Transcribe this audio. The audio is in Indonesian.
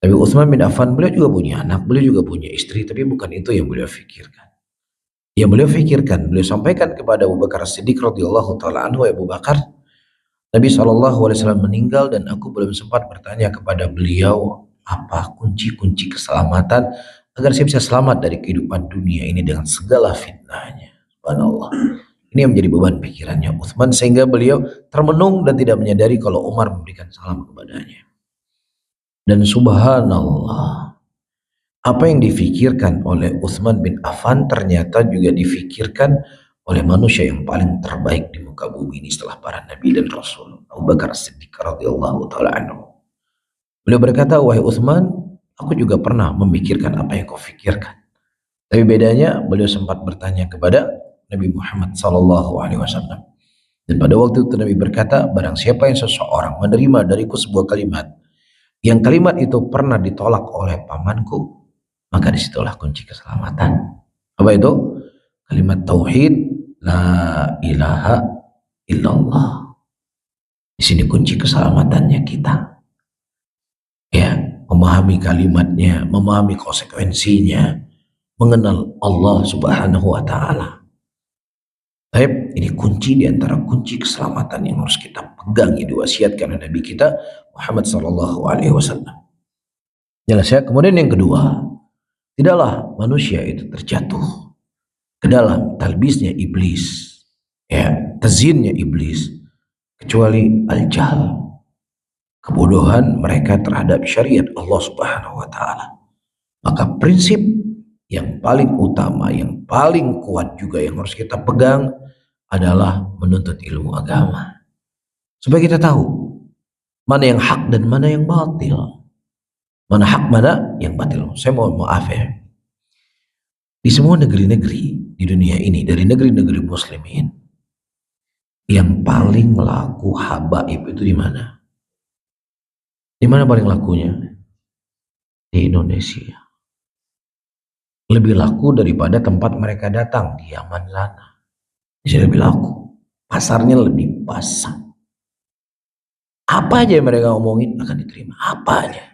Tapi Utsman bin Affan, beliau juga punya anak, beliau juga punya istri, tapi bukan itu yang beliau pikirkan. Yang beliau pikirkan, beliau sampaikan kepada Abu Bakar As-Siddiq radhiyallahu taala anhu, Abu Bakar, Nabi SAW meninggal dan aku belum sempat bertanya kepada beliau apa kunci-kunci keselamatan agar saya bisa selamat dari kehidupan dunia ini dengan segala fitnahnya. Subhanallah. Ini yang menjadi beban pikirannya Utsman sehingga beliau termenung dan tidak menyadari kalau Umar memberikan salam kepadanya. Dan subhanallah, apa yang difikirkan oleh Utsman bin Affan ternyata juga difikirkan oleh manusia yang paling terbaik di muka bumi ini setelah para nabi dan rasul, Abu Bakar As-Siddiq radhiyallahu taala anhu. Beliau berkata, "Wahai Utsman, aku juga pernah memikirkan apa yang kau fikirkan." Tapi bedanya beliau sempat bertanya kepada Nabi Muhammad sallallahu alaihi wasallam. Dan pada waktu itu Nabi berkata, "Barang siapa yang seseorang menerima dariku sebuah kalimat, yang kalimat itu pernah ditolak oleh pamanku, maka disitulah kunci keselamatan." Apa itu? Kalimat tauhid, la ilaha illallah. Di sini kunci keselamatannya kita. Ya, memahami kalimatnya, memahami konsekuensinya, mengenal Allah Subhanahu wa taala. Baik, ini kunci di antara kunci keselamatan yang harus kita pegang, yang diwasiatkan oleh Nabi kita Muhammad sallallahu alaihi wasallam. Jelas ya. Kemudian yang kedua, tidaklah manusia itu terjatuh ke dalam talbisnya iblis, ya, tazyinnya iblis, kecuali al-jahl, kebodohan mereka terhadap syariat Allah Subhanahu wa taala. Maka prinsip yang paling utama, yang paling kuat juga yang harus kita pegang adalah menuntut ilmu agama. Supaya kita tahu mana yang hak dan mana yang batil. Mana hak, mana yang batil. Saya mohon maaf ya. Di semua negeri-negeri di dunia ini, dari negeri-negeri muslimin, yang paling laku habaib itu di mana? Di mana paling lakunya? Di Indonesia. Lebih laku daripada tempat mereka datang di Yaman sana. Bisa lebih laku. Pasarnya lebih basah. Apa aja yang mereka ngomongin akan diterima. Apa aja.